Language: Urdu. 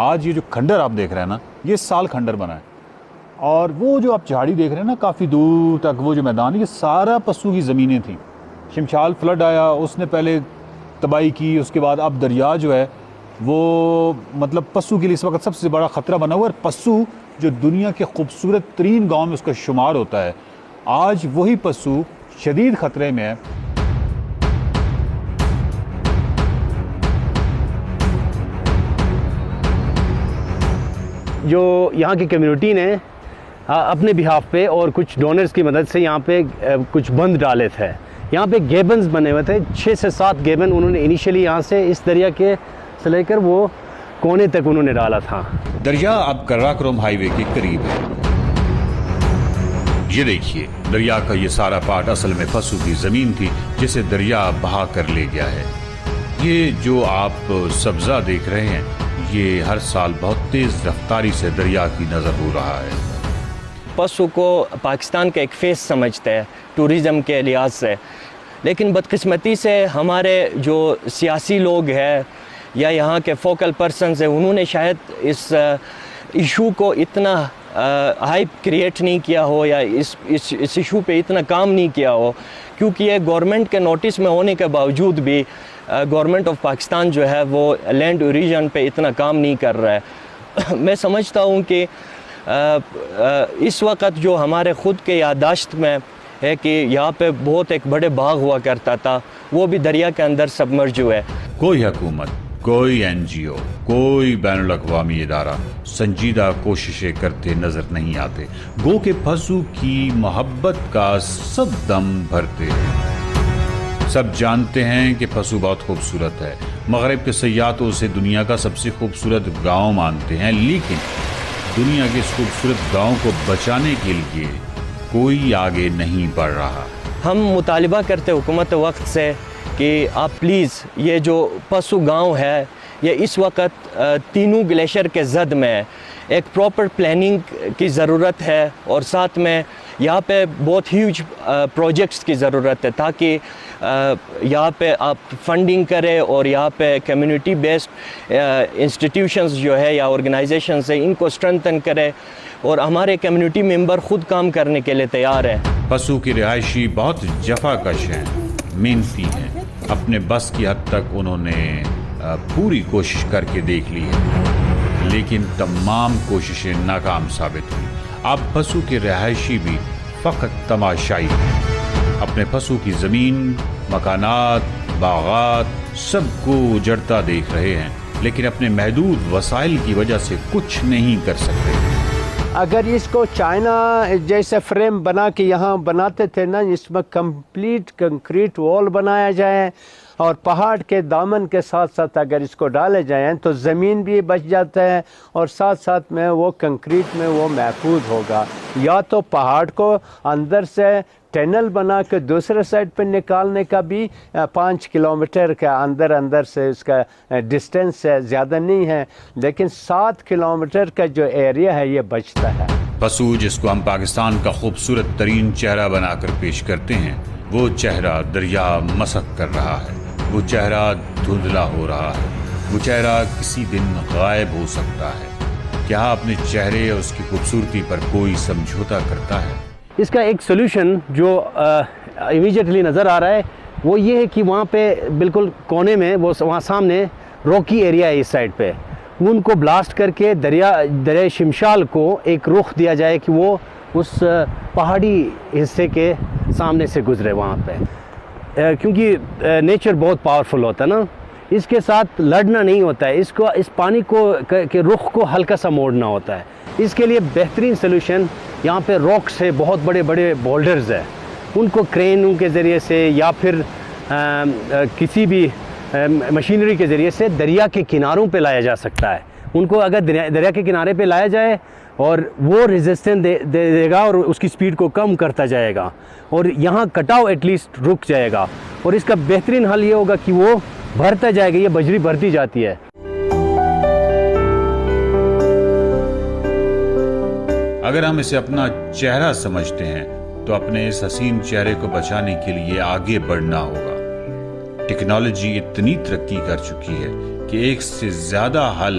آج یہ جو کھنڈر آپ دیکھ رہے ہیں نا، یہ سال کھنڈر بنا ہے، اور وہ جو آپ جھاڑی دیکھ رہے ہیں نا کافی دور تک، وہ جو میدان ہے، یہ سارا پسو کی زمینیں تھیں. شمشال فلڈ آیا، اس نے پہلے تباہی کی، اس کے بعد اب دریا جو ہے وہ مطلب پسو کے لیے اس وقت سب سے بڑا خطرہ بنا ہوا ہے. اور پسو جو دنیا کے خوبصورت ترین گاؤں میں اس کا شمار ہوتا ہے، آج وہی پسو شدید خطرے میں ہے. جو یہاں کی کمیونٹی نے اپنے بہاف پہ اور کچھ ڈونرز کی مدد سے یہاں پہ کچھ بند ڈالے تھے. یہاں پہ گیبنز بنے ہوئے تھے، 6 سے 7 گیبن انہوں نے انیشلی یہاں سے اس دریا کے سے لے کر وہ کونے تک انہوں نے ڈالا تھا. دریا اب کراکرم ہائی وے کے قریب ہے. یہ دیکھیے، دریا کا یہ سارا پارٹ اصل میں پسو کی زمین تھی جسے دریا بہا کر لے گیا ہے. یہ جو آپ سبزہ دیکھ رہے ہیں، یہ ہر سال بہت تیز رفتاری سے دریا کی نظر ہو رہا ہے. پسو کو پاکستان کا ایک فیس سمجھتے ہیں ٹورزم کے لحاظ سے، لیکن بدقسمتی سے ہمارے جو سیاسی لوگ ہیں یا یہاں کے فوکل پرسنز ہیں، انہوں نے شاید اس ایشو کو اتنا ہائپ کریٹ نہیں کیا ہو یا اس ایشو پہ اتنا کام نہیں کیا ہو، کیونکہ یہ گورنمنٹ کے نوٹس میں ہونے کے باوجود بھی گورنمنٹ آف پاکستان جو ہے وہ لینڈ اوریجن پہ اتنا کام نہیں کر رہا ہے. میں سمجھتا ہوں کہ اس وقت جو ہمارے خود کے یادداشت میں ہے کہ یہاں پہ بہت ایک بڑے باغ ہوا کرتا تھا، وہ بھی دریا کے اندر سبمرج ہوئے. کوئی حکومت، کوئی NGO، کوئی بین الاقوامی ادارہ سنجیدہ کوششیں کرتے نظر نہیں آتے. گو کہ پسو کی محبت کا سب دم بھرتے ہیں. سب جانتے ہیں کہ پسو بہت خوبصورت ہے. مغرب کے سیاح تو اسے دنیا کا سب سے خوبصورت گاؤں مانتے ہیں، لیکن دنیا کے اس خوبصورت گاؤں کو بچانے کے لیے کوئی آگے نہیں بڑھ رہا. ہم مطالبہ کرتے حکومت وقت سے کہ آپ پلیز یہ جو پسو گاؤں ہے، یہ اس وقت تینوں گلیشر کے زد میں ایک پراپر پلاننگ کی ضرورت ہے، اور ساتھ میں یہاں پہ بہت ہیوج پروجیکٹس کی ضرورت ہے تاکہ یہاں پہ آپ فنڈنگ کرے اور یہاں پہ کمیونٹی بیسڈ انسٹیٹیوشنز جو ہے یا آرگنائزیشنز ہیں ان کو اسٹرینتھن کرے، اور ہمارے کمیونٹی ممبر خود کام کرنے کے لیے تیار ہیں. پسو کی رہائشی بہت جفا کش ہیں، محنتی ہیں. اپنے بس کی حد تک انہوں نے پوری کوشش کر کے دیکھ لی ہے، لیکن تمام کوششیں ناکام ثابت ہوئی. اب پسو کے رہائشی بھی فقط تماشائی ہیں. اپنے پسو کی زمین، مکانات، باغات سب کو اجڑتا دیکھ رہے ہیں، لیکن اپنے محدود وسائل کی وجہ سے کچھ نہیں کر سکتے. اگر اس کو چائنا جیسے فریم بنا کے یہاں بناتے تھے نا، اس میں کمپلیٹ کنکریٹ وال بنایا جائے اور پہاڑ کے دامن کے ساتھ ساتھ اگر اس کو ڈالے جائیں تو زمین بھی بچ جاتا ہے، اور ساتھ ساتھ میں وہ کنکریٹ میں وہ محفوظ ہوگا. یا تو پہاڑ کو اندر سے ٹنل بنا کے دوسرے سائڈ پہ نکالنے کا بھی 5 کلومیٹر کے اندر سے اس کا ڈسٹینس زیادہ نہیں ہے، لیکن 7 کلومیٹر کا جو ایریا ہے یہ بچتا ہے. پسو جس کو ہم پاکستان کا خوبصورت ترین چہرہ بنا کر پیش کرتے ہیں، وہ چہرہ دریا مسخ کر رہا ہے. وہ چہرہ دھندلا ہو رہا ہے. وہ چہرہ کسی دن غائب ہو سکتا ہے. کیا اپنے چہرے اور اس کی خوبصورتی پر کوئی سمجھوتا کرتا ہے؟ اس کا ایک سولوشن جو امیجیٹلی نظر آ رہا ہے وہ یہ ہے کہ وہاں پہ بالکل کونے میں وہ وہاں سامنے روکی ایریا ہے اس سائڈ پہ، ان کو بلاسٹ کر کے دریا شمشال کو ایک رخ دیا جائے کہ وہ اس پہاڑی حصے کے سامنے سے گزرے وہاں پہ، کیونکہ نیچر بہت پاورفل ہوتا ہے نا، اس کے ساتھ لڑنا نہیں ہوتا ہے، اس پانی کو کے رخ کو ہلکا سا موڑنا ہوتا ہے. اس کے لیے بہترین سلوشن یہاں پہ راکس ہے، بہت بڑے بڑے بولڈرز ہیں، ان کو کرینوں کے ذریعے سے یا پھر کسی بھی مشینری کے ذریعے سے دریا کے کناروں پہ لایا جا سکتا ہے. ان کو اگر دریا کے کنارے پہ لایا جائے اور وہ ریزسٹنس دے گا اور اس کی سپیڈ کو کم کرتا جائے گا، اور یہاں کٹاؤ ایٹ لیسٹ رک جائے گا. اور اس کا بہترین حل یہ ہوگا کہ وہ بھرتا جائے گا، یہ بجری بھرتی جاتی ہے. اگر ہم اسے اپنا چہرہ سمجھتے ہیں تو اپنے اس حسین چہرے کو بچانے کے لیے آگے بڑھنا ہوگا. ٹیکنالوجی اتنی ترقی کر چکی ہے کہ ایک سے زیادہ حل